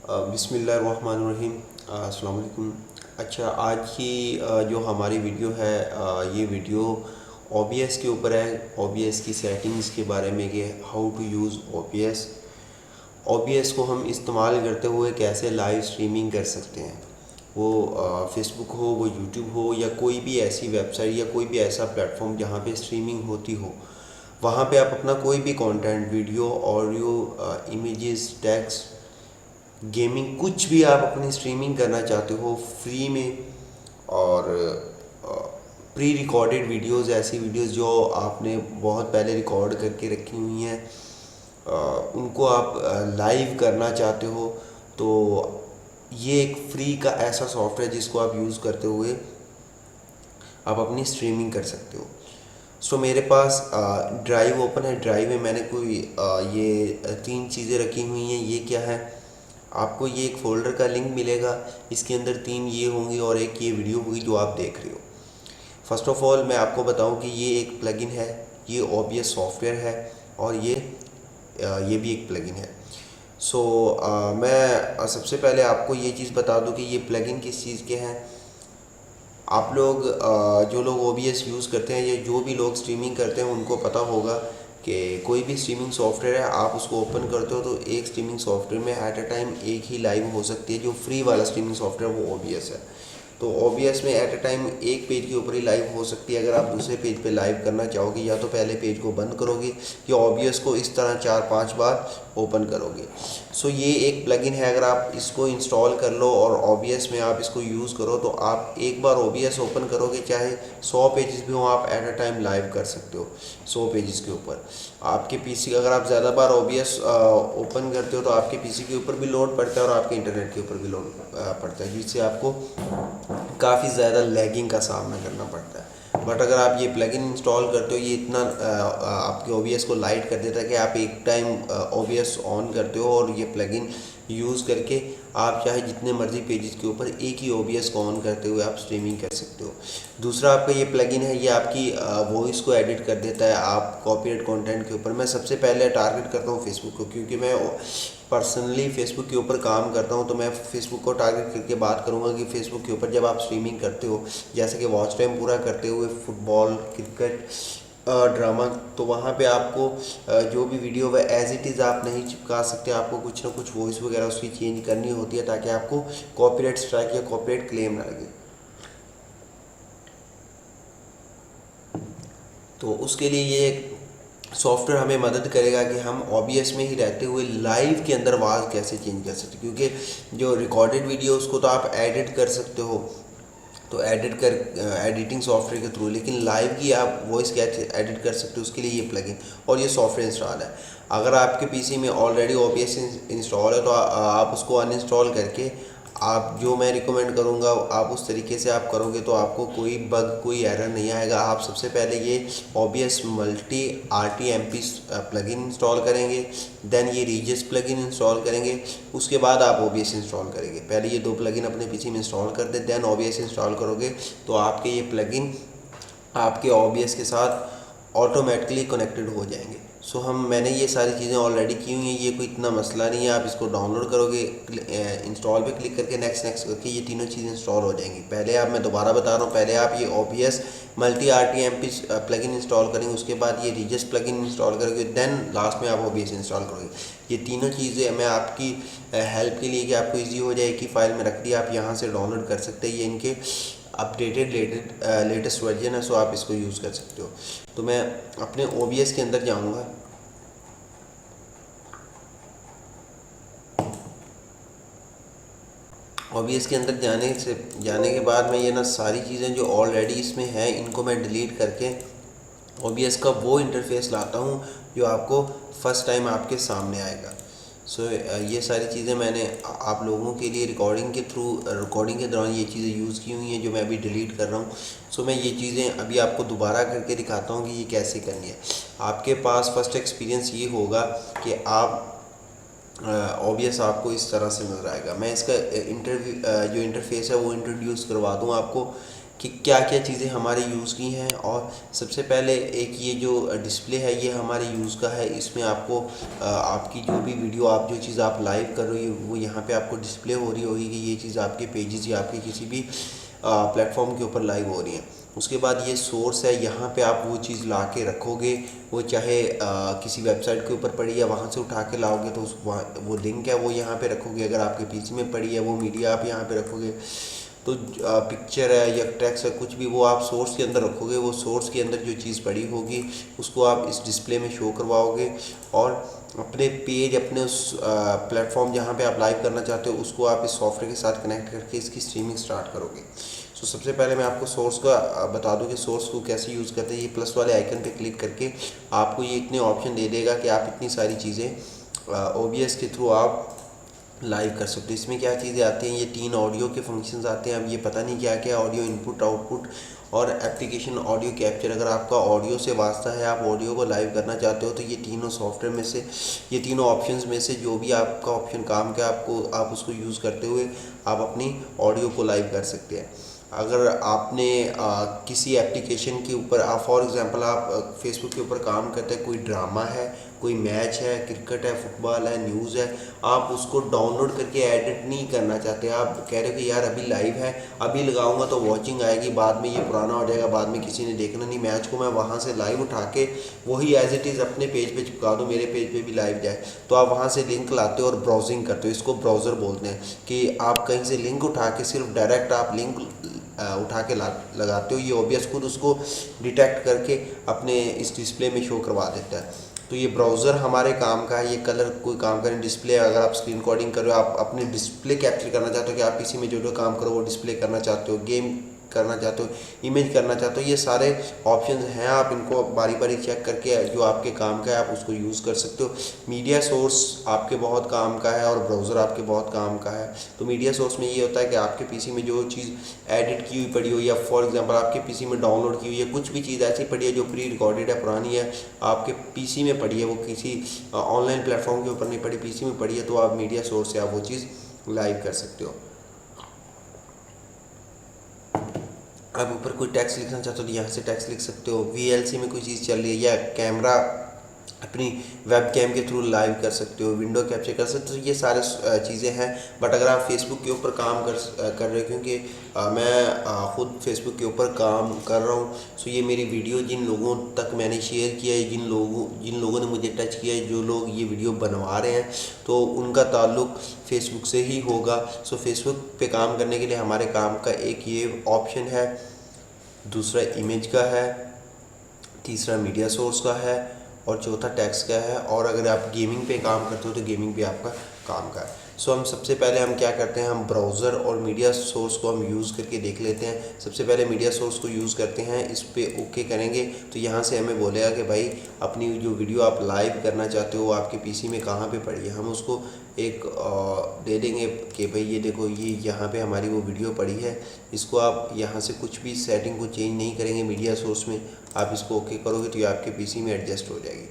बिस्मिल्लाहिर्रहमानिर्रहीम। अस्सलाम वालेकुम। अच्छा, आज की जो हमारी वीडियो है, ये वीडियो OBS के ऊपर है। OBS की सेटिंग्स के बारे में कि हाउ टू यूज़ OBS को हम इस्तेमाल करते हुए कैसे लाइव स्ट्रीमिंग कर सकते हैं। वो फेसबुक हो, वो यूट्यूब हो, या कोई भी ऐसी वेबसाइट या कोई भी ऐसा प्लेटफॉर्म जहाँ पे स्ट्रीमिंग होती हो, वहाँ पे आप अपना कोई भी content, video, audio, images, text, gaming, कुछ भी आप अपनी स्ट्रीमिंग करना चाहते हो फ्री में। और प्री रिकॉर्डेड वीडियोस, ऐसी वीडियोस जो आपने बहुत पहले रिकॉर्ड करके रखी हुई हैं, उनको आप लाइव करना चाहते हो, तो ये एक फ्री का ऐसा सॉफ्टवेयर जिसको आप यूज़ करते हुए आप अपनी स्ट्रीमिंग कर सकते हो। सो मेरे पास ड्राइव ओपन है। ड्राइव में मैंने कोई ये तीन चीज़ें रखी हुई हैं। ये क्या है? आपको ये एक फ़ोल्डर का लिंक मिलेगा, इसके अंदर तीन ये होंगी और एक ये वीडियो होगी जो आप देख रहे हो। फ़र्स्ट ऑफ़ ऑल मैं आपको बताऊं कि ये एक प्लगइन है, ये OBS सॉफ्टवेयर है, और ये भी एक प्लगइन है। सो मैं सबसे पहले आपको ये चीज़ बता दूं कि ये प्लगइन किस चीज़ के हैं। आप लोग जो लोग OBS यूज़ करते हैं या जो भी लोग स्ट्रीमिंग करते हैं उनको पता होगा कि कोई भी स्ट्रीमिंग सॉफ्टवेयर है, आप उसको ओपन करते हो तो एक स्ट्रीमिंग सॉफ्टवेयर में एट अ टाइम एक ही लाइव हो सकती है। जो फ्री वाला स्ट्रीमिंग सॉफ्टवेयर वो OBS है। तो OBS में एट अ टाइम एक पेज के ऊपर ही लाइव हो सकती है। अगर आप दूसरे पेज पे लाइव करना चाहोगे, या तो पहले पेज को बंद करोगे या OBS को इस तरह 4-5 बार ओपन करोगे। सो ये एक प्लगइन है। अगर आप इसको इंस्टॉल कर लो और OBS में आप इसको यूज़ करो, तो आप एक बार OBS ओपन करोगे, चाहे 100 पेजेस भी हों, आप एट अ टाइम लाइव कर सकते हो 100 पेजेस के ऊपर। आपके PC, अगर आप ज़्यादा बार OBS ओपन करते हो तो आपके PC के ऊपर भी लोड पड़ता है और आपके इंटरनेट के ऊपर भी लोड पड़ता है, जिससे आपको काफ़ी ज़्यादा लैगिंग का सामना करना पड़ता है। बट अगर आप ये प्लगइन इंस्टॉल करते हो, ये इतना आपके OBS को लाइट कर देता है कि आप एक टाइम OBS ऑन करते हो और ये प्लगइन यूज़ करके आप चाहे जितने मर्ज़ी पेजेस के ऊपर एक ही OBS को ऑन करते हुए आप स्ट्रीमिंग कर सकते हो। दूसरा आपका ये प्लगइन है, ये आपकी वॉइस को एडिट कर देता है आप कॉपीराइट कंटेंट के ऊपर। मैं सबसे पहले टारगेट करता हूँ फेसबुक को, क्योंकि मैं पर्सनली फेसबुक के ऊपर काम करता हूं। तो मैं फेसबुक को टारगेट करके बात करूंगा कि फेसबुक के ऊपर जब आप स्ट्रीमिंग करते हो, जैसे कि वॉच टाइम पूरा करते हुए फुटबॉल, क्रिकेट, ड्रामा, तो वहाँ पे आपको जो भी वीडियो है एज इट इज़ आप नहीं चिपका सकते। आपको कुछ ना कुछ वॉइस वगैरह उसकी चेंज करनी होती है, ताकि आपको कॉपीराइट स्ट्राइक या कॉपीराइट क्लेम ना लगे। तो उसके लिए ये सॉफ्टवेयर हमें मदद करेगा कि हम OBS में ही रहते हुए लाइव के अंदर आवाज़ कैसे चेंज कर सकते हैं। क्योंकि जो रिकॉर्डेड वीडियो उसको तो आप एडिट कर सकते हो, तो एडिटिंग सॉफ्टवेयर के थ्रू, लेकिन लाइव की आप वॉइस कैसे एडिट कर सकते हो, उसके लिए ये प्लगइन और ये सॉफ्टवेयर इंस्टॉल है। अगर आपके PC में ऑलरेडी OBS इंस्टॉल है तो आप उसको अनइंस्टॉल करके, आप जो मैं रिकमेंड करूँगा आप उस तरीके से आप करोगे तो आपको कोई बग, कोई एरर नहीं आएगा। आप सबसे पहले ये OBS multi RTMP plugin install करेंगे, देन ये रीजस प्लगइन इंस्टॉल करेंगे, उसके बाद आप OBS इंस्टॉल करेंगे। पहले ये दो प्लगइन अपने PC में इंस्टॉल कर दे, देन OBS इंस्टॉल करोगे, तो आपके ये प्लगइन आपके OBS के साथ ऑटोमेटिकली कनेक्टेड हो जाएंगे। मैंने ये सारी चीज़ें ऑलरेडी की हुई हैं, ये कोई इतना मसला नहीं है। आप इसको डाउनलोड करोगे, इंस्टॉल पे क्लिक करके नेक्स्ट नेक्स्ट करके ये तीनों चीज़ें इंस्टॉल हो जाएंगी। पहले आप, मैं दोबारा बता रहा हूँ, पहले आप ये OBS multi RTMP plugin install करेंगे, उसके बाद ये रीजस प्लगइन इंस्टॉल करोगे, देन लास्ट में आप OBS इंस्टॉल करोगे। ये तीनों चीज़ें मैं आपकी हेल्प के लिए, कि आपको ईजी हो जाए, कि फ़ाइल में रख दिया, आप यहाँ से डाउनलोड कर सकते हैं। ये इनके अपडेटेड लेटेस्ट वर्जन है, आप इसको यूज़ कर सकते हो। तो मैं अपने OBS के अंदर जाऊंगा। OBS के अंदर जाने के बाद मैं ये ना सारी चीज़ें जो ऑलरेडी इसमें हैं इनको मैं डिलीट करके OBS का वो इंटरफेस लाता हूँ जो आपको फर्स्ट टाइम आपके सामने आएगा। ये सारी चीज़ें मैंने आप लोगों के लिए रिकॉर्डिंग के दौरान ये चीज़ें यूज़ की हुई हैं, जो मैं अभी डिलीट कर रहा हूँ। मैं ये चीज़ें अभी आपको दोबारा करके दिखाता हूँ कि ये कैसे करनी है। आपके पास फर्स्ट एक्सपीरियंस ये होगा कि आप OBS आपको इस तरह से नज़र आएगा। मैं इसका जो इंटरफेस है वो इंट्रोड्यूस करवा दूँ आपको। कि क्या क्या चीज़ें हमारे यूज़ की हैं। और सबसे पहले एक ये जो डिस्प्ले है ये हमारे यूज़ का है। इसमें आपको आपकी जो भी वीडियो, आप जो चीज़ आप लाइव कर रही हो वो यहाँ पे आपको डिस्प्ले हो रही होगी कि ये चीज़ आपके पेजेस या आपके किसी भी प्लेटफॉर्म के ऊपर लाइव हो रही है। उसके बाद ये सोर्स है, यहाँ पे आप वो चीज़ ला के रखोगे, वो चाहे किसी वेबसाइट के ऊपर पड़ी है वहाँ से उठा के लाओगे तो उस वो लिंक है वो यहाँ पे रखोगे। अगर आपके पीसी में पड़ी है वो मीडिया आप यहाँ पे रखोगे। तो पिक्चर है या टेक्स्ट है कुछ भी वो आप सोर्स के अंदर रखोगे। वो सोर्स के अंदर जो चीज़ पड़ी होगी उसको आप इस डिस्प्ले में शो करवाओगे और अपने पेज, अपने उस प्लेटफॉर्म जहाँ पे आप लाइव करना चाहते हो उसको आप इस सॉफ्टवेयर के साथ कनेक्ट करके इसकी स्ट्रीमिंग स्टार्ट करोगे। सो सबसे पहले मैं आपको सोर्स का बता दूं कि सोर्स को कैसे यूज़ करते हैं। ये प्लस वाले आइकन पे क्लिक करके आपको ये इतने ऑप्शन दे देगा कि आप इतनी सारी चीज़ें OBS के थ्रू आप लाइव कर सकते हो। इसमें क्या चीज़ें आती हैं, ये 3 ऑडियो के फंक्शंस आते हैं। अब ये पता नहीं क्या क्या ऑडियो इनपुट आउटपुट और एप्लीकेशन ऑडियो कैप्चर। अगर आपका ऑडियो से वास्ता है, आप ऑडियो को लाइव करना चाहते हो तो ये तीनों सॉफ्टवेयर में से, ये तीनों ऑप्शंस में से जो भी आपका ऑप्शन काम का आपको आप उसको यूज़ करते हुए आप अपनी ऑडियो को लाइव कर सकते हैं। अगर आपने किसी एप्लीकेशन के ऊपर आप फॉर एग्ज़ाम्पल आप फेसबुक के ऊपर काम करते हैं, कोई ड्रामा है, कोई मैच है, क्रिकेट है, फुटबॉल है, न्यूज़ है, आप उसको डाउनलोड करके एडिट नहीं करना चाहते, आप कह रहे हो कि यार अभी लाइव है, अभी लगाऊंगा तो वॉचिंग आएगी, बाद में ये पुराना हो जाएगा, बाद में किसी ने देखना नहीं, मैच को मैं वहाँ से लाइव उठा के वही एज इट इज़ अपने पेज पे चिपका दूँ, मेरे पेज पे भी लाइव जाए, तो आप वहाँ से लिंक लाते हो और ब्राउजिंग करते हो। इसको ब्राउज़र बोलते हैं कि आप कहीं से लिंक उठा के सिर्फ डायरेक्ट आप लिंक उठा के लगाते हो। ये OBS खुद उसको डिटेक्ट करके अपने इस डिस्प्ले में शो करवा देता है। तो ये ब्राउज़र हमारे काम का है। ये कलर कोई काम करें, डिस्प्ले, अगर आप स्क्रीन रिकॉर्डिंग कर रहे हो, आप अपने डिस्प्ले कैप्चर करना चाहते हो कि आप इसी में जो जो काम करो वो डिस्प्ले करना चाहते हो, गेम करना चाहते हो, इमेज करना चाहते हो, ये सारे ऑप्शंस हैं। आप इनको बारी बारी चेक करके जो आपके काम का है आप उसको यूज़ कर सकते हो। मीडिया सोर्स आपके बहुत काम का है और ब्राउज़र आपके बहुत काम का है। तो मीडिया सोर्स में ये होता है कि आपके पीसी में जो चीज़ एडिट की हुई पड़ी हो या फॉर एग्जांपल आपके पीसी में डाउनलोड की हुई है, कुछ भी चीज़ ऐसी पड़ी है जो प्री रिकॉर्डेड है, पुरानी है, आपके पीसी में पड़ी है, वो किसी ऑनलाइन प्लेटफॉर्म के ऊपर नहीं पड़ी, पीसी में पड़ी है, तो आप मीडिया सोर्स से आप वो चीज़ लाइव कर सकते हो। आप ऊपर कोई टैक्स लिखना चाहते हो तो यहाँ से टैक्स लिख सकते हो। VLC में कोई चीज़ चल रही है या कैमरा अपनी वेब कैम के थ्रू लाइव कर सकते हो, विंडो कैप्चर कर सकते हो। ये सारे चीज़ें हैं। बट अगर आप फेसबुक के ऊपर काम कर रहे हो, क्योंकि मैं खुद फेसबुक के ऊपर काम कर रहा हूँ, सो ये मेरी वीडियो जिन लोगों तक मैंने शेयर किया है, जिन लोगों ने मुझे टच किया है, जो लोग ये वीडियो बनवा रहे हैं, तो उनका ताल्लुक फेसबुक से ही होगा। सो फेसबुक पे काम करने के लिए हमारे काम का एक ये ऑप्शन है, दूसरा इमेज का है, तीसरा मीडिया सोर्स का है और चौथा टैक्स का है। और अगर आप गेमिंग पे काम करते हो तो गेमिंग भी आपका काम का है। सो हम सबसे पहले हम क्या करते हैं, हम ब्राउज़र और मीडिया सोर्स को हम यूज़ करके देख लेते हैं। सबसे पहले मीडिया सोर्स को यूज़ करते हैं, इस पर ओके करेंगे तो यहाँ से हमें बोलेगा कि भाई अपनी जो वीडियो आप लाइव करना चाहते हो आपके पीसी में कहाँ पे पड़ी है। हम उसको एक दे देंगे कि भाई ये देखो ये यहाँ पे हमारी वो वीडियो पड़ी है। इसको आप यहाँ से कुछ भी सेटिंग को चेंज नहीं करेंगे मीडिया सोर्स में, आप इसको ओके करोगे तो ये आपके पीसी में एडजस्ट हो जाएगी।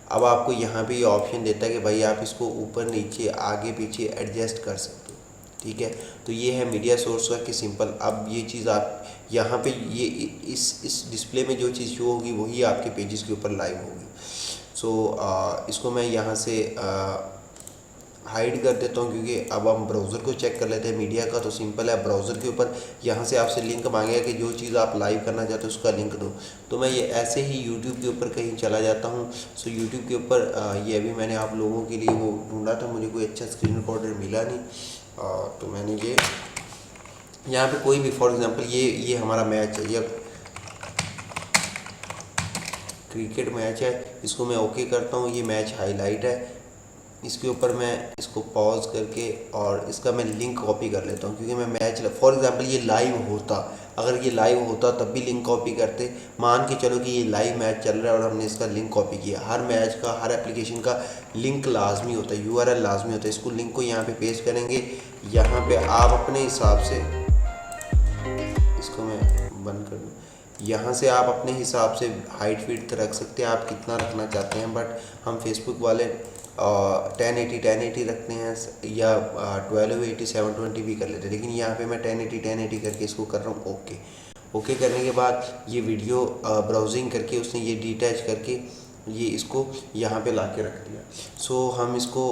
अब आपको यहाँ पे ये ऑप्शन देता है कि भाई आप इसको ऊपर नीचे आगे पीछे एडजस्ट कर सकते हो, ठीक है। तो ये है मीडिया सोर्स का कि सिंपल। अब ये चीज़ आप यहाँ पे ये इस डिस्प्ले में जो चीज़ शो होगी वही आपके पेजेस के ऊपर लाइव होगी। सो इसको मैं यहाँ से हाइड कर देता हूँ, क्योंकि अब हम ब्राउज़र को चेक कर लेते हैं मीडिया का। तो सिंपल है, ब्राउज़र के ऊपर यहाँ से आपसे लिंक मांगेगा कि जो चीज़ आप लाइव करना चाहते हो उसका लिंक दो। तो मैं ये ऐसे ही यूट्यूब के ऊपर कहीं चला जाता हूँ। सो यूट्यूब के ऊपर ये अभी मैंने आप लोगों के लिए वो ढूंढा था, मुझे कोई अच्छा स्क्रीन रिकॉर्डर मिला नहीं, तो मैंने ये यहाँ पर कोई भी फॉर एग्ज़ाम्पल ये हमारा मैच है, ये क्रिकेट मैच है, इसको मैं ओके करता हूँ। ये मैच हाईलाइट है, इसके ऊपर मैं इसको पॉज करके और इसका मैं लिंक कॉपी कर लेता हूँ, क्योंकि मैं मैच फॉर एग्जांपल ये लाइव होता, अगर ये लाइव होता तब भी लिंक कॉपी करते। मान के चलो कि ये लाइव मैच चल रहा है और हमने इसका लिंक कॉपी किया। हर मैच का, हर एप्लीकेशन का लिंक लाजमी होता है, URL लाजमी होता है। इसको लिंक को यहाँ पे पेस्ट करेंगे, यहाँ पे आप अपने हिसाब से, इसको मैं बंद कर दूँ, यहाँ से आप अपने हिसाब से हाइट विड्थ रख सकते हैं, आप कितना रखना चाहते हैं। बट हम फेसबुक वाले 1080 रखते हैं या 1280 720 भी कर लेते हैं, लेकिन यहाँ पे मैं 1080 करके इसको कर रहा हूँ ओके। ओके करने के बाद ये वीडियो ब्राउजिंग करके उसने ये डिटैच करके ये इसको यहाँ पे ला के रख दिया। सो हम इसको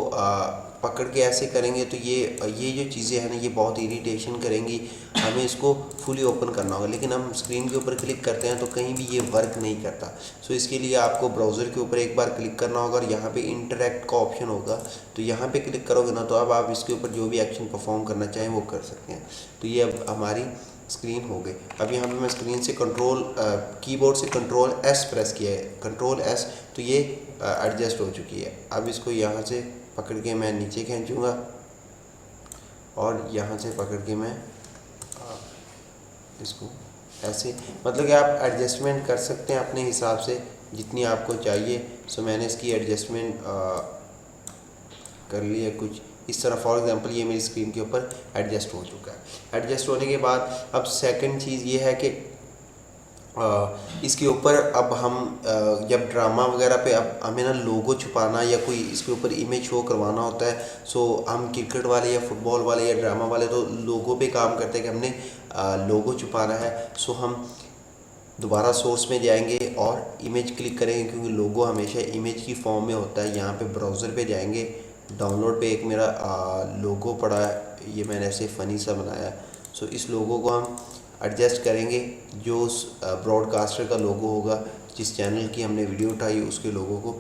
पकड़ के ऐसे करेंगे तो ये जो चीज़ें हैं ना ये बहुत इरिटेशन करेंगी, हमें इसको फुली ओपन करना होगा। लेकिन हम स्क्रीन के ऊपर क्लिक करते हैं तो कहीं भी ये वर्क नहीं करता। सो इसके लिए आपको ब्राउज़र के ऊपर एक बार क्लिक करना होगा और यहाँ पे इंटरैक्ट का ऑप्शन होगा, तो यहाँ पे क्लिक करोगे ना तो अब आप इसके ऊपर जो भी एक्शन परफॉर्म करना चाहें वो कर सकते हैं। तो ये अब हमारी स्क्रीन हो गई। अब यहाँ पे मैं स्क्रीन से कीबोर्ड से कंट्रोल एस प्रेस किया है, कंट्रोल एस, तो ये एडजस्ट हो चुकी है। अब इसको यहाँ से पकड़ के मैं नीचे खींचूँगा और यहाँ से पकड़ के मैं इसको ऐसे, मतलब कि आप एडजस्टमेंट कर सकते हैं अपने हिसाब से जितनी आपको चाहिए। सो मैंने इसकी एडजस्टमेंट कर ली है कुछ इस तरह। फॉर एग्जांपल ये मेरी स्क्रीन के ऊपर एडजस्ट हो चुका है। एडजस्ट होने के बाद अब सेकंड चीज़ ये है कि इसके ऊपर अब हम जब ड्रामा वगैरह पे अब हमें ना लोगो छुपाना या कोई इसके ऊपर इमेज शो करवाना होता है। सो हम क्रिकेट वाले या फुटबॉल वाले या ड्रामा वाले तो लोगो पे काम करते हैं कि हमने लोगो छुपाना है। सो हम दोबारा सोर्स में जाएंगे और इमेज क्लिक करेंगे, क्योंकि लोगो हमेशा इमेज की फॉर्म में होता है। यहाँ पे ब्राउज़र पे जाएंगे, डाउनलोड पे एक मेरा लोगो पड़ा है, ये मैंने ऐसे फ़नी सा बनाया है। सो इस लोगो को हम एडजस्ट करेंगे, जो उस ब्रॉडकास्टर का लोगो होगा, जिस चैनल की हमने वीडियो उठाई उसके लोगो को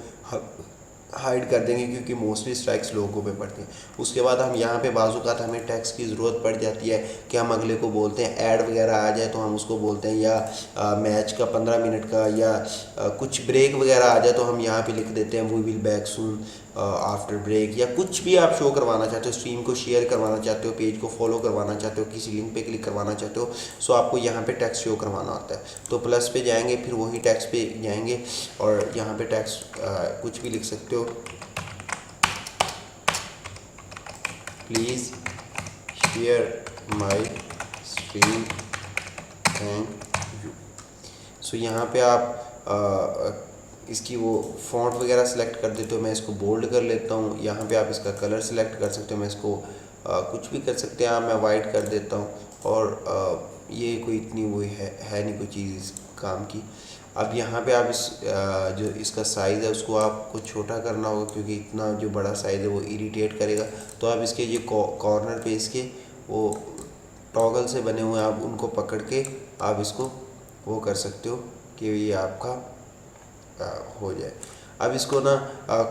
हाइड कर देंगे, क्योंकि मोस्टली स्ट्राइक्स लोगों पे पड़ते हैं। उसके बाद हम यहाँ पे बाज़-औक़ात हमें टेक्स्ट की ज़रूरत पड़ जाती है कि हम अगले को बोलते हैं, ऐड वगैरह आ जाए तो हम उसको बोलते हैं, या मैच का 15 मिनट का या कुछ ब्रेक वगैरह आ जाए तो हम यहाँ पे लिख देते हैं we will back soon after break, या कुछ भी आप शो करवाना चाहते हो, स्ट्रीम को शेयर करवाना चाहते हो, पेज को फॉलो करवाना चाहते हो, किसी लिंक पे क्लिक करवाना चाहते हो। सो आपको यहाँ पे टेक्स्ट शो करवाना होता है। तो प्लस पे जाएंगे, फिर वही टेक्स्ट पे जाएंगे और यहाँ पे टेक्स्ट कुछ भी लिख सकते हो, please share my stream, thank you. So यहाँ पे आप इसकी वो फ़ॉन्ट वगैरह सेलेक्ट कर देते हो। मैं इसको बोल्ड कर लेता हूँ। यहाँ पे आप इसका कलर सेलेक्ट कर सकते हो, मैं इसको कुछ भी कर सकते हैं आप, मैं वाइट कर देता हूँ। और ये कोई इतनी वो है नहीं कोई चीज़ इस काम की। अब यहाँ पे आप जो इसका साइज़ है उसको आपको छोटा करना होगा, क्योंकि इतना जो बड़ा साइज़ है वो इरिटेट करेगा। तो आप इसके ये कॉर्नर पे इसके वो टॉगल से बने हुए हैं, आप उनको पकड़ के आप इसको वो कर सकते हो कि ये आपका हो जाए। अब इसको ना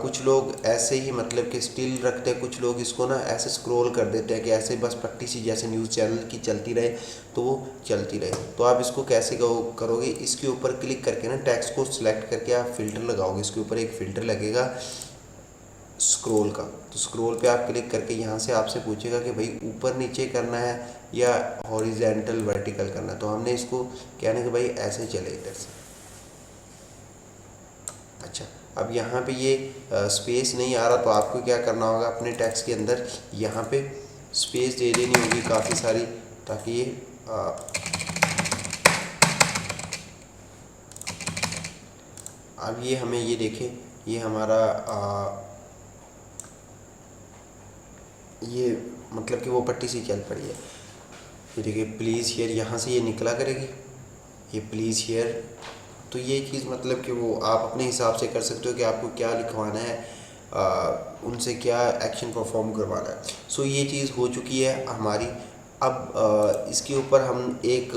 कुछ लोग ऐसे ही मतलब कि स्टिल रखते हैं, कुछ लोग इसको ना ऐसे स्क्रॉल कर देते हैं कि ऐसे बस पट्टी सी जैसे न्यूज़ चैनल की चलती रहे तो वो चलती रहे। तो आप इसको कैसे करोगे, इसके ऊपर क्लिक करके ना टेक्स्ट को सिलेक्ट करके आप फ़िल्टर लगाओगे। इसके ऊपर एक फ़िल्टर लगेगा स्क्रॉल का, तो स्क्रॉल पे आप क्लिक करके यहाँ से आपसे पूछेगा कि भाई ऊपर नीचे करना है या हॉरिजेंटल वर्टिकल करना है। तो हमने इसको कहने कि भाई ऐसे चले इधर से। अच्छा, अब यहाँ पे ये स्पेस नहीं आ रहा तो आपको क्या करना होगा, अपने टेक्स्ट के अंदर यहाँ पे स्पेस दे देनी होगी काफ़ी सारी, ताकि ये अब ये हमें ये देखें, ये हमारा ये मतलब कि वो पट्टी सी चल पड़ी है। ये देखिए प्लीज़ हियर, यहाँ से ये निकला करेगी ये प्लीज़ हियर। तो ये चीज़ मतलब कि वो आप अपने हिसाब से कर सकते हो कि आपको क्या लिखवाना है, उनसे क्या एक्शन परफॉर्म करवाना है। सो ये चीज़ हो चुकी है हमारी। अब इसके ऊपर हम एक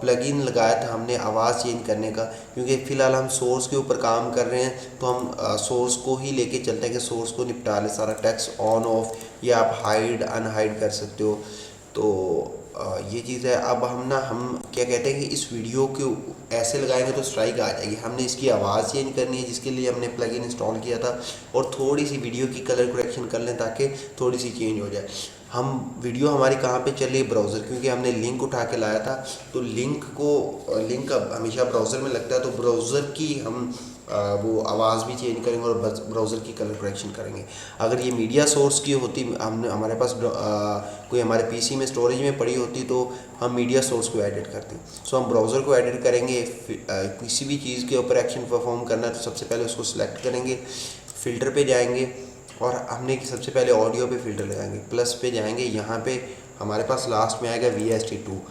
प्लगइन लगाया था हमने आवाज़ चेंज करने का, क्योंकि फ़िलहाल हम सोर्स के ऊपर काम कर रहे हैं। तो हम सोर्स को ही लेके चलते हैं कि सोर्स को निपटा ले सारा, टेक्स्ट ऑन ऑफ या आप हाइड अनहाइड कर सकते हो। तो ये चीज़ है। अब हम क्या कहते हैं कि इस वीडियो को ऐसे लगाएंगे तो स्ट्राइक आ जाएगी। हमने इसकी आवाज़ चेंज करनी है, जिसके लिए हमने प्लगइन इंस्टॉल किया था, और थोड़ी सी वीडियो की कलर करेक्शन कर लें ताकि थोड़ी सी चेंज हो जाए। हम वीडियो हमारी कहाँ पे चल रही है, ब्राउज़र, क्योंकि हमने लिंक उठा के लाया था। तो लिंक हमेशा ब्राउज़र में लगता है, तो ब्राउज़र की हम वो आवाज़ भी चेंज करेंगे और ब्राउज़र की कलर करेक्शन करेंगे। अगर ये मीडिया सोर्स की होती, हमारे पास कोई हमारे पीसी में स्टोरेज में पड़ी होती, तो हम मीडिया सोर्स को एडिट करते हैं। सो हम ब्राउज़र को एडिट करेंगे। किसी भी चीज़ के ऊपर एक्शन परफॉर्म करना है तो सबसे पहले उसको सिलेक्ट करेंगे, फ़िल्टर पे जाएंगे और हमने सबसे पहले ऑडियो पे फ़िल्टर लगाएंगे। प्लस पे जाएंगे, यहाँ पे हमारे पास लास्ट में आएगा VST2।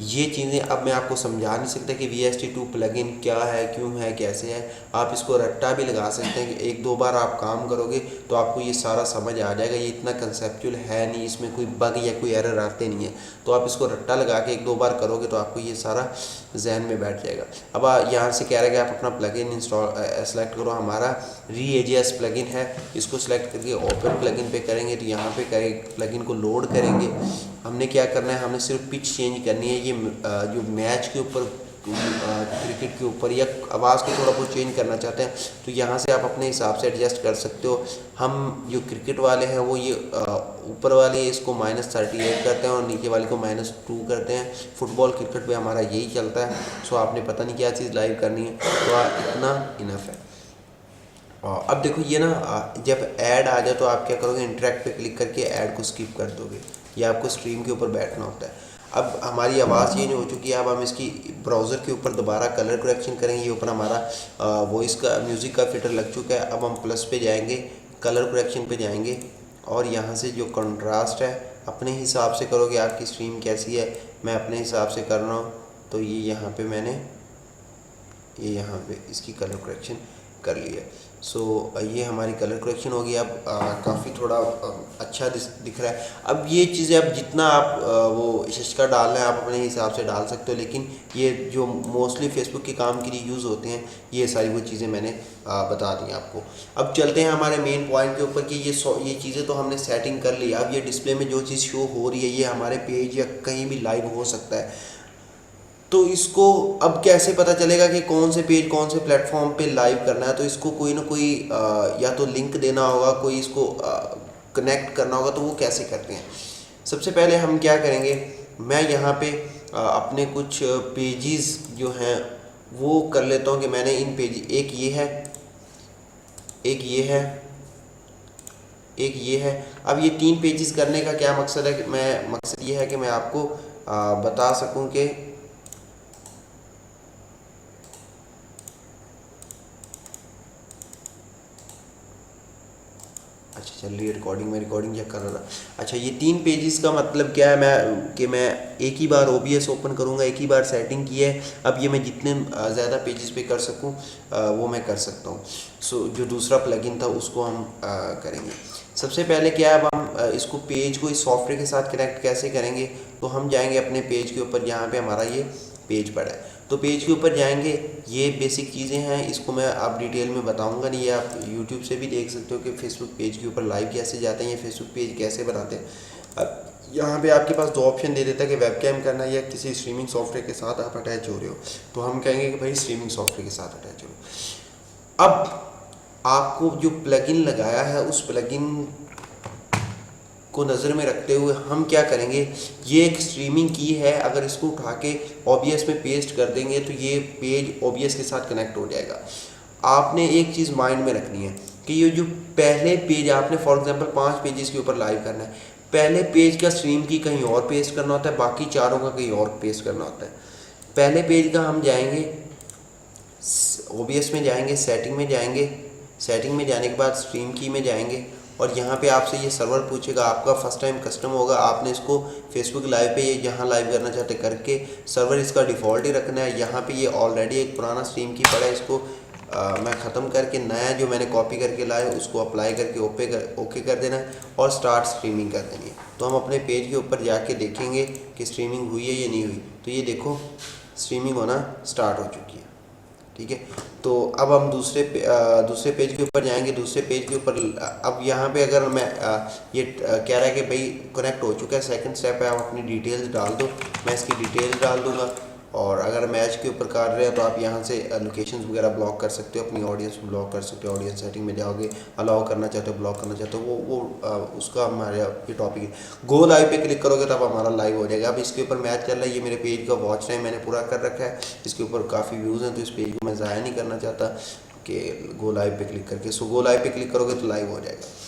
ये चीज़ें अब मैं आपको समझा नहीं सकता कि VST2 प्लगइन क्या है, क्यों है, कैसे है। आप इसको रट्टा भी लगा सकते हैं कि एक दो बार आप काम करोगे तो आपको ये सारा समझ आ जाएगा। ये इतना कंसेप्चुअल है नहीं, इसमें कोई बग या कोई एरर आते नहीं है। तो आप इसको रट्टा लगा के एक दो बार करोगे तो आपको ये सारा जहन में बैठ जाएगा। अब यहाँ से कह रहा है कि आप अपना प्लगइन इंस्टॉल सेलेक्ट करो। हमारा रीएजीएस प्लगइन है, इसको सेलेक्ट करके ओपन प्लगइन पे करेंगे तो यहाँ पे प्लगइन को लोड करेंगे। हमने क्या करना है, हमने सिर्फ पिच चेंज करनी है। ये जो मैच के ऊपर, क्रिकेट के ऊपर या आवाज़ को थोड़ा बहुत चेंज करना चाहते हैं तो यहाँ से आप अपने हिसाब से एडजस्ट कर सकते हो। हम जो क्रिकेट वाले हैं वो ये ऊपर वाले इसको -38 करते हैं और नीचे वाले को -2 करते हैं। फुटबॉल क्रिकेट पे हमारा यही चलता है। सो आपने पता नहीं क्या चीज़ लाइव करनी है, तो इतना इनफ है। अब देखो ये ना, जब ऐड आ जाए तो आप क्या करोगे, इंटरेक्ट पे क्लिक करके ऐड को स्किप कर दोगे। ये आपको स्ट्रीम के ऊपर बैठना होता है। अब हमारी आवाज़ चेंज हो चुकी है। अब हम इसकी ब्राउज़र के ऊपर दोबारा कलर करेक्शन करेंगे। ये ऊपर हमारा वॉइस का, म्यूज़िक का फिल्टर लग चुका है। अब हम प्लस पे जाएंगे, कलर करेक्शन पे जाएंगे और यहाँ से जो कंट्रास्ट है अपने हिसाब से करोगे। आपकी स्ट्रीम कैसी है, मैं अपने हिसाब से कर रहा हूँ। तो ये यहाँ पे मैंने यहाँ पे इसकी कलर करेक्शन कर लिया। सो ये हमारी कलर करेक्शन होगी। अब काफ़ी थोड़ा अच्छा दिख रहा है। अब ये चीज़ें अब जितना आप वो शशका डालना है आप अपने हिसाब से डाल सकते हो, लेकिन ये जो मोस्टली फेसबुक के काम के लिए यूज़ होते हैं, ये सारी वो चीज़ें मैंने बता दी आपको। अब चलते हैं हमारे मेन पॉइंट के ऊपर कि ये चीज़ें तो हमने सेटिंग कर ली। अब ये डिस्प्ले में जो चीज़ शो हो रही है ये हमारे पेज या कहीं भी लाइव हो सकता है। तो इसको अब कैसे पता चलेगा कि कौन से पेज कौन से प्लेटफॉर्म पे लाइव करना है। तो इसको कोई ना कोई या तो लिंक देना होगा, कोई इसको कनेक्ट करना होगा। तो वो कैसे करते हैं, सबसे पहले हम क्या करेंगे, मैं यहाँ पे अपने कुछ पेजेस जो हैं वो कर लेता हूँ कि मैंने इन पेज, एक ये है, एक ये है, एक ये है। अब ये 3 पेजेस करने का क्या मकसद है, मकसद ये है कि मैं आपको बता सकूँ कि अच्छा चल रही है रिकॉर्डिंग, मैं रिकॉर्डिंग चेक कर रहा था। अच्छा, ये 3 पेजेस का मतलब क्या है, मैं एक ही बार OBS ओपन करूँगा, एक ही बार सेटिंग की है। अब ये मैं जितने ज़्यादा पेजेस पे कर सकूँ वो मैं कर सकता हूँ। सो जो दूसरा प्लगइन था उसको हम करेंगे। सबसे पहले क्या है, अब हम इसको पेज को इस सॉफ्टवेयर के साथ कनेक्ट कैसे करेंगे। तो हम जाएंगे अपने पेज के ऊपर, जहाँ पे हमारा ये पेज पड़ा है। तो पेज के ऊपर जाएंगे, ये बेसिक चीज़ें हैं, इसको मैं आप डिटेल में बताऊंगा नहीं। ये आप यूट्यूब से भी देख सकते हो कि फेसबुक पेज के ऊपर लाइव कैसे जाते हैं, ये फेसबुक पेज कैसे बनाते हैं। अब यहाँ पे आपके पास 2 ऑप्शन दे देता है कि वेब कैम करना है या किसी स्ट्रीमिंग सॉफ्टवेयर के साथ आप अटैच हो रहे हो। तो हम कहेंगे कि भाई स्ट्रीमिंग सॉफ्टवेयर के साथ अटैच हो। अब आपको जो प्लगइन लगाया है उस प्लगइन को नज़र में रखते हुए हम क्या करेंगे, ये एक स्ट्रीमिंग की है, अगर इसको उठा के OBS में पेस्ट कर देंगे तो ये पेज OBS के साथ कनेक्ट हो जाएगा। आपने एक चीज़ माइंड में रखनी है कि ये जो पहले पेज आपने फॉर एग्जांपल 5 पेजेस के ऊपर लाइव करना है, पहले पेज का स्ट्रीम की कहीं और पेस्ट करना होता है, बाकी चारों का कहीं और पेस्ट करना होता है। पहले पेज का हम जाएंगे, OBS में जाएंगे, सेटिंग में जाएंगे, सेटिंग में जाने के बाद स्ट्रीम की में जाएंगे और यहाँ पे आपसे ये सर्वर पूछेगा। आपका फर्स्ट टाइम कस्टम होगा, आपने इसको फेसबुक लाइव पे ये जहाँ लाइव करना चाहते करके सर्वर इसका डिफ़ॉल्ट ही रखना है। यहाँ पे ये ऑलरेडी एक पुराना स्ट्रीम की पड़ा है, इसको मैं ख़त्म करके नया जो मैंने कॉपी करके लाया उसको अप्लाई करके ओके कर देना है और स्टार्ट स्ट्रीमिंग कर देनी है। तो हम अपने पेज के ऊपर जाके देखेंगे कि स्ट्रीमिंग हुई है या नहीं हुई। तो ये देखो स्ट्रीमिंग होना स्टार्ट हो चुकी है, ठीक है। तो अब हम दूसरे पेज के ऊपर जाएंगे। दूसरे पेज के ऊपर अब यहाँ पे अगर मैं ये कह रहा है कि भाई कनेक्ट हो चुका है, सेकंड स्टेप है आप अपनी डिटेल्स डाल दो। मैं इसकी डिटेल्स डाल दूँगा और अगर मैच के ऊपर कर रहे हैं तो आप यहाँ से लोकेशंस वगैरह ब्लॉक कर सकते हो, अपनी ऑडियंस को ब्लॉक कर सकते हो। ऑडियंस सेटिंग में जाओगे, अलाउ करना चाहते हो, ब्लॉक करना चाहते हो, वो उसका हमारे ये टॉपिक है। गो लाइव पे क्लिक करोगे तब हमारा लाइव हो जाएगा। अब इसके ऊपर मैच चल रहा है, ये मेरे पेज का वॉच टाइम मैंने पूरा कर रखा है, इसके ऊपर काफ़ी व्यूज़ हैं तो इस पेज को मैं ज़ाया नहीं करना चाहता कि गो लाइव पे क्लिक करके। सो गो लाइव पे क्लिक करोगे तो लाइव हो जाएगा।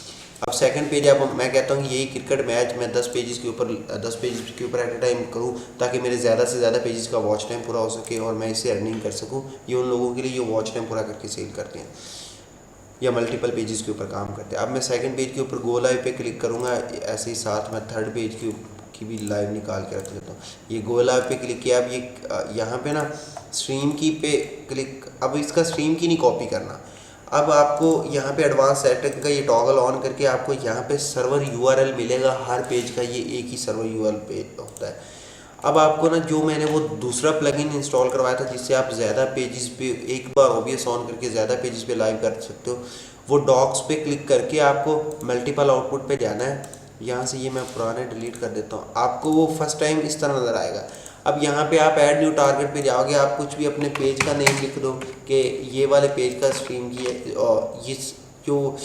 अब सेकंड पेज, अब मैं कहता हूँ यही क्रिकेट मैच मैं 10 पेजेस के ऊपर एट ए टाइम करूँ ताकि मेरे ज़्यादा से ज़्यादा पेजेस का वॉच टाइम पूरा हो सके और मैं इससे अर्निंग कर सकूँ। ये उन लोगों के लिए जो वॉच टाइम पूरा करके सेल करते हैं या मल्टीपल पेजेस के ऊपर काम करते हैं। अब मैं सेकंड पेज के ऊपर गो लाइव पे क्लिक करूँगा, ऐसे ही साथ मैं थर्ड पेज के की भी लाइव निकाल के रख लेता हूँ। ये गो लाइव पे क्लिक किया। अब ये यहाँ पे ना स्ट्रीम की पे क्लिक, अब इसका स्ट्रीम की नहीं कॉपी करना। अब आपको यहाँ पे एडवांस सेटिंग का ये टॉगल ऑन करके आपको यहाँ पे सर्वर यूआरएल मिलेगा हर पेज का। ये एक ही सर्वर यूआरएल पेज होता है। अब आपको ना जो मैंने वो दूसरा प्लगइन इंस्टॉल करवाया था जिससे आप ज़्यादा पेजेस पे एक बार ओबीएस ऑन करके ज़्यादा पेजेस पे लाइव कर सकते हो, वो डॉक्स पे क्लिक करके आपको मल्टीपल आउटपुट पे जाना है। यहाँ से ये मैं पुराने डिलीट कर देता हूँ। आपको वो फर्स्ट टाइम इस तरह नज़र आएगा। अब यहाँ पे आप ऐड न्यू टारगेट पे जाओगे, आप कुछ भी अपने पेज का नेम लिख दो कि ये वाले पेज का स्ट्रीम की है, और ये जो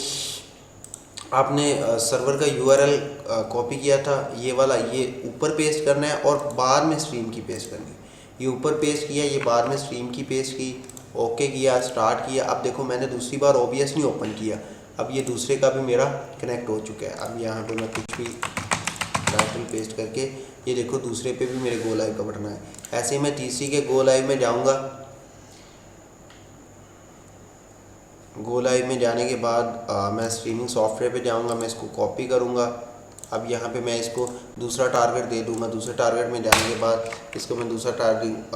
आपने सर्वर का यूआरएल कॉपी किया था ये वाला, ये ऊपर पेस्ट करना है और बाद में स्ट्रीम की पेस्ट करनी है। ये ऊपर पेस्ट किया, ये बाद में स्ट्रीम की पेस्ट की, ओके किया, स्टार्ट किया। अब देखो मैंने दूसरी बार ओबीएस नहीं ओपन किया, अब ये दूसरे का भी मेरा कनेक्ट हो चुका है। अब यहाँ पे मैं कुछ भी टाइटल पेस्ट करके ये देखो दूसरे पे भी मेरे गो लाइव का बटन है। ऐसे ही मैं तीसरी के गो लाइव में जाऊँगा। गो लाइव में जाने के बाद मैं स्ट्रीमिंग सॉफ्टवेयर पे जाऊंगा, मैं इसको कॉपी करूंगा। अब यहाँ पे मैं इसको दूसरा टारगेट दे दूंगा। दूसरे टारगेट में जाने के बाद इसको मैं दूसरा टारगेट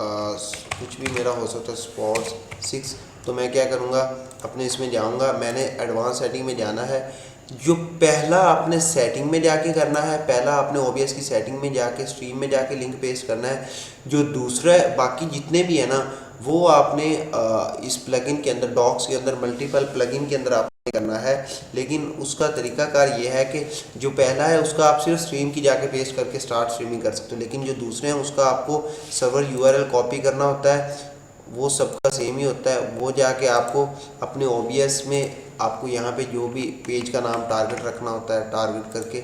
कुछ भी मेरा हो सकता है स्पोर्ट्स 6, तो मैं क्या करूँगा अपने इसमें जाऊँगा। मैंने एडवांस सेटिंग में जाना है। जो पहला आपने सेटिंग में जाके करना है, पहला आपने ओबीएस की सेटिंग में जाके स्ट्रीम में जाके लिंक पेस्ट करना है। जो दूसरा बाकी जितने भी है ना वो आपने इस प्लगइन के अंदर डॉक्स के अंदर मल्टीपल प्लगइन के अंदर आपने करना है। लेकिन उसका तरीकाकार ये है कि जो पहला है उसका आप सिर्फ स्ट्रीम की जाके पेस्ट करके स्टार्ट स्ट्रीमिंग कर सकते हो, लेकिन जो दूसरे हैं उसका आपको सर्वर यूआरएल कॉपी करना होता है। वो सबका सेम ही होता है। वो जाके आपको अपने ओबीएस में आपको यहाँ पे जो भी पेज का नाम टारगेट रखना होता है, टारगेट करके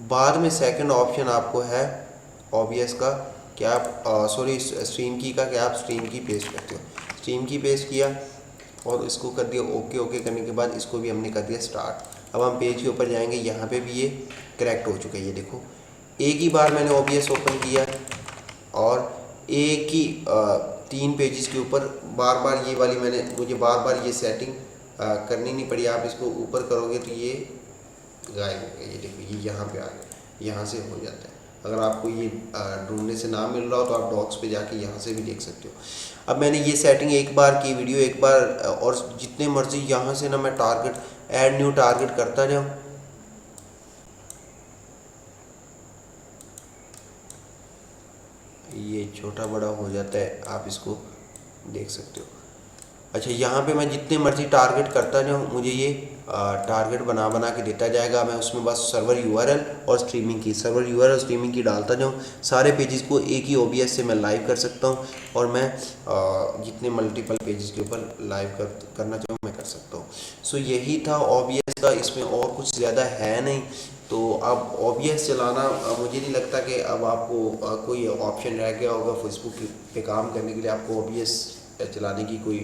बाद में सेकंड ऑप्शन आपको है ओबीएस का कि आप स्ट्रीम की का, कि आप स्ट्रीम की पेस्ट करते हो। स्ट्रीम की पेस्ट किया और इसको कर दिया ओके। ओके करने के बाद इसको भी हमने कर दिया स्टार्ट। अब हम पेज के ऊपर जाएंगे, यहाँ पे भी ये करेक्ट हो चुका है। ये देखो एक ही बार मैंने ओबीएस ओपन किया और एक ही 3 पेजेस के ऊपर बार बार ये वाली मुझे बार बार ये सेटिंग करनी नहीं पड़ी। आप इसको ऊपर करोगे तो ये गायब हो गया। ये देखो ये यहाँ पे आ गया, यहाँ से हो जाता है। अगर आपको ये ढूंढने से ना मिल रहा हो तो आप डॉक्स पे जाके यहाँ से भी देख सकते हो। अब मैंने ये सेटिंग एक बार की, वीडियो एक बार, और जितने मर्जी यहाँ से ना मैं टारगेट ऐड न्यू टारगेट करता जाऊँ। ये छोटा बड़ा हो जाता है, आप इसको देख सकते हो। अच्छा यहाँ पे मैं जितने मर्जी टारगेट करता जाऊँ मुझे ये टारगेट बना के देता जाएगा। मैं उसमें बस सर्वर यूआरएल और स्ट्रीमिंग की, सर्वर यूआरएल और स्ट्रीमिंग की डालता जाऊँ। सारे पेजेस को एक ही ओबीएस से मैं लाइव कर सकता हूँ और मैं जितने मल्टीपल पेजेस के ऊपर लाइव करना चाहूँ मैं कर सकता हूँ। सो यही था ओबीएस का, इसमें और कुछ ज़्यादा है नहीं। तो अब ओबीएस चलाना मुझे नहीं लगता कि अब आपको कोई ऑप्शन रह गया होगा फेसबुक पे काम करने के लिए। आपको ओबीएस चलाने की कोई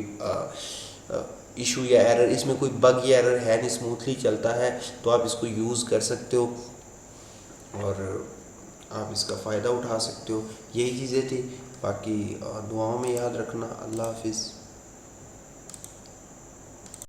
इशू या एरर, इसमें कोई बग या एरर है नहीं, स्मूथली चलता है। तो आप इसको यूज़ कर सकते हो और आप इसका फ़ायदा उठा सकते हो। यही चीज़ें थी। बाकी दुआओं में याद रखना। अल्लाह हाफिज़।